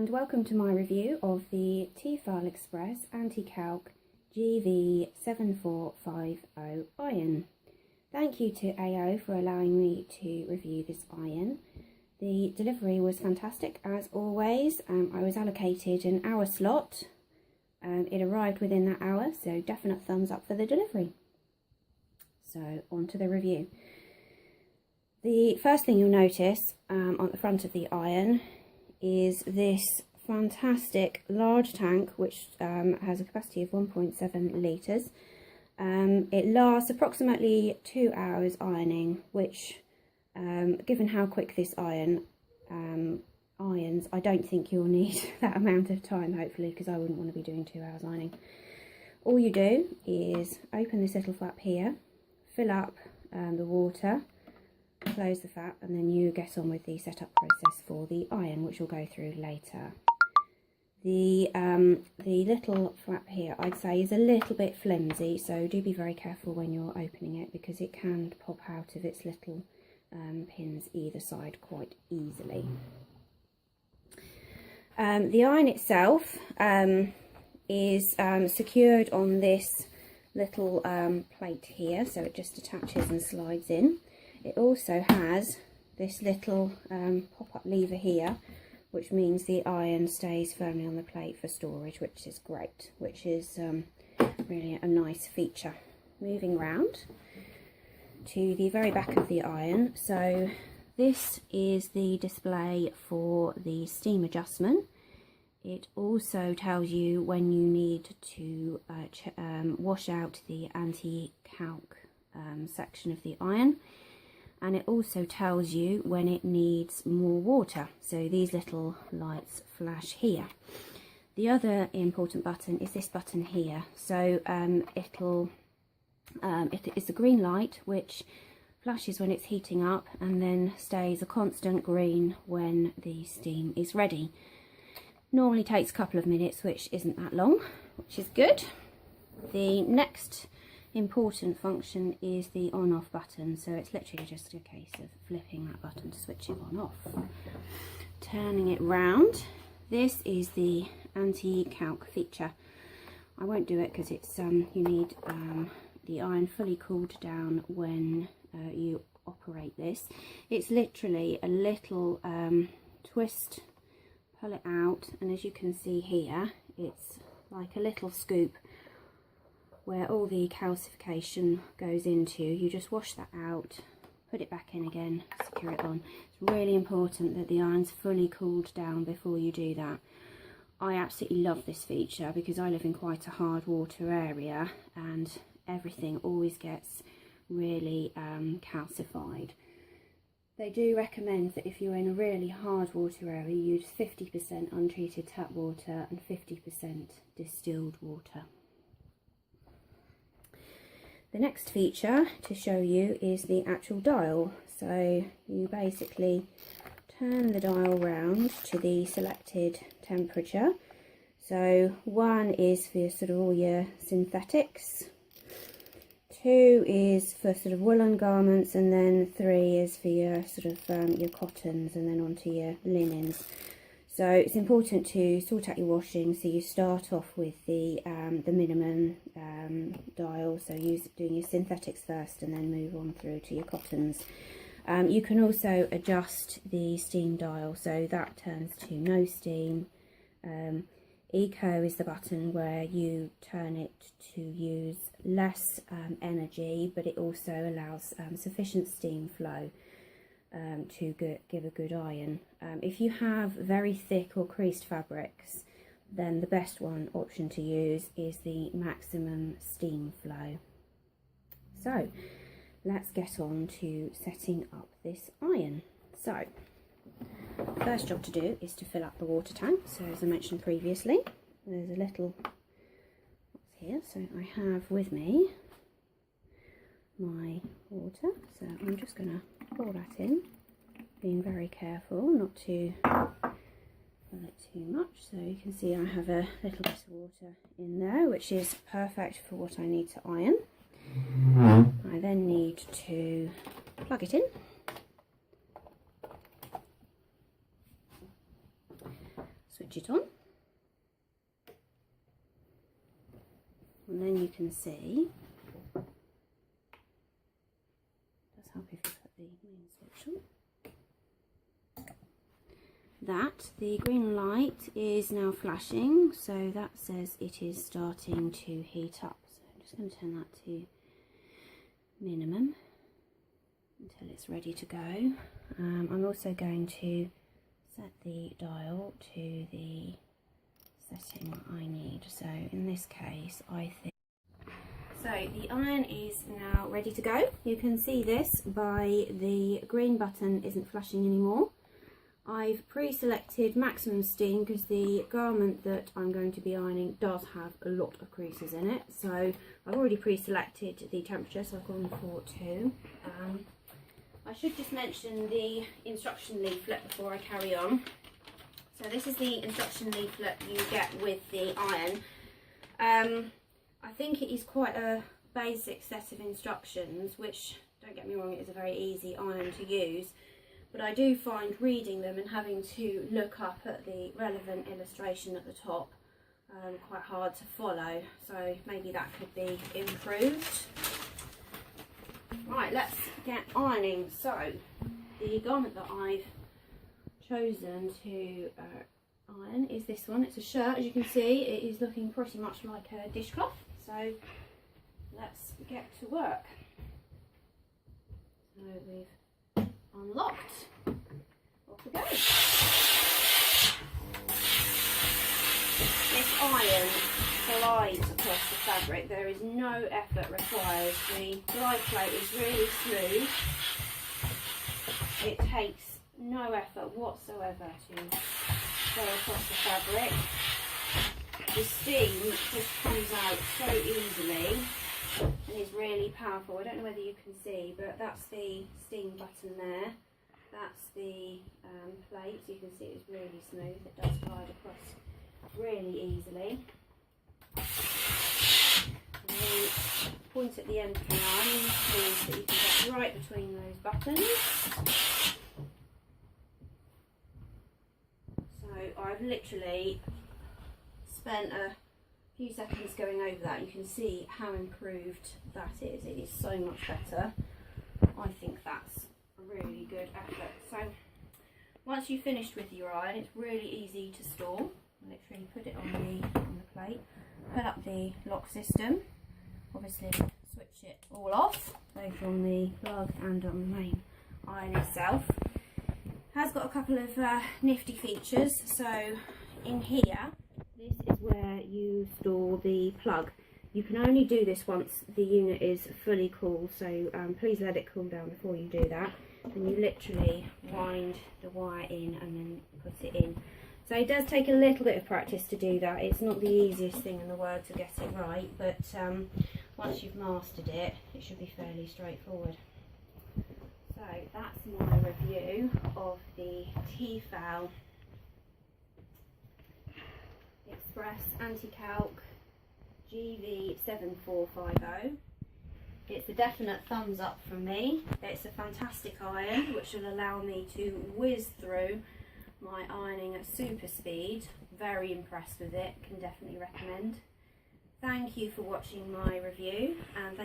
and welcome to my review of the Tefal Express Anti-Calc GV7450 iron. Thank you to AO for allowing me to review this iron. The delivery was fantastic as always. I was allocated an hour slot. It arrived within that hour, so definite thumbs up for the delivery. So on to the review. The first thing you'll notice on the front of the iron is this fantastic large tank which has a capacity of 1.7 litres. It lasts approximately 2 hours ironing, which given how quick this iron irons, I don't think you'll need that amount of time, hopefully, because I wouldn't want to be doing 2 hours ironing. All you do is open this little flap here, fill up the water, close the flap, and then you get on with the setup process for the iron, which we'll go through later. The little flap here, I'd say, is a little bit flimsy, so do be very careful when you're opening it, because it can pop out of its little pins either side quite easily. The iron itself is secured on this little plate here, so it just attaches and slides in. It also has this little pop-up lever here, which means the iron stays firmly on the plate for storage, which is great, which is really a nice feature. Moving round to the very back of the iron, so this is the display for the steam adjustment. It also tells you when you need to wash out the anti-calc section of the iron, and it also tells you when it needs more water, so these little lights flash here. The other important button is this button here, so it is a green light which flashes when it's heating up and then stays a constant green when the steam is ready. Normally takes a couple of minutes, which isn't that long, which is good. The next important function is the on-off button, so it's literally just a case of flipping that button to switch it on off. Turning it round, this is the anti-calc feature. I won't do it because it's you need the iron fully cooled down when you operate this. It's literally a little twist, pull it out, and as you can see here, it's like a little scoop where all the calcification goes into. You just wash that out, put it back in again, secure it on. It's really important that the iron's fully cooled down before you do that. I absolutely love this feature because I live in quite a hard water area and everything always gets really calcified. They do recommend that if you're in a really hard water area, you use 50% untreated tap water and 50% distilled water. The next feature to show you is the actual dial. So you basically turn the dial round to the selected temperature. So 1 is for sort of all your synthetics, 2 is for sort of woolen garments, and then 3 is for your sort of your cottons, and then onto your linens. So it's important to sort out your washing, so you start off with the minimum dial, so doing your synthetics first and then move on through to your cottons. You can also adjust the steam dial, so that turns to no steam. Eco is the button where you turn it to use less energy, but it also allows sufficient steam flow to give a good iron. If you have very thick or creased fabrics, then the best option to use is the maximum steam flow. So let's get on to setting up this iron. So first job to do is to fill up the water tank. So as I mentioned previously, there's a little box here, so I have with me my water, so I'm just going to pour that in, being very careful not to fill it too much. So you can see I have a little bit of water in there, which is perfect for what I need to iron. I then need to plug it in. switch it on, and then you can see, does help if you put the main switch on, that the green light is now flashing, so that says it is starting to heat up. So I'm just going to turn that to minimum until it's ready to go. I'm also going to set the dial to the setting I need. So in this case, I think, so the iron is now ready to go. You can see this by the green button isn't flashing anymore. I've pre-selected maximum steam because the garment that I'm going to be ironing does have a lot of creases in it. So I've already pre-selected the temperature, so I've gone for 2. I should just mention the instruction leaflet before I carry on. So this is the instruction leaflet you get with the iron. I think it is quite a basic set of instructions, which, don't get me wrong, it is a very easy iron to use. But I do find reading them and having to look up at the relevant illustration at the top quite hard to follow. So maybe that could be improved. Right, let's get ironing. So the garment that I've chosen to iron is this one. It's a shirt. As you can see, it is looking pretty much like a dishcloth. So let's get to work. So we've unlocked. Off we go. This iron glides across the fabric. There is no effort required. The glide plate is really smooth. It takes no effort whatsoever to go across the fabric. The steam just comes out so easily and is really powerful. I don't know whether you can see, but that's the steam button there. That's the plate, so you can see it's really smooth. It does glide across really easily. And the point at the end of the iron means that you can get right between those buttons. So I've literally spent a few seconds going over that. You can see how improved that is. It is so much better. I think that's a really good effort. So once you've finished with your iron, it's really easy to store. Literally put it on the plate, put up the lock system, obviously switch it all off, both on the plug and on the main iron itself. Has got a couple of nifty features. So in here, this is where you store the plug. You can only do this once the unit is fully cool, so please let it cool down before you do that. And you literally wind the wire in and then put it in. So it does take a little bit of practice to do that. It's not the easiest thing in the world to get it right, but once you've mastered it, it should be fairly straightforward. So that's my review of the Tefal Express Anti-Calc GV7450. It's a definite thumbs up from me. It's a fantastic iron which will allow me to whiz through my ironing at super speed. Very impressed with it, can definitely recommend. Thank you for watching my review, and thank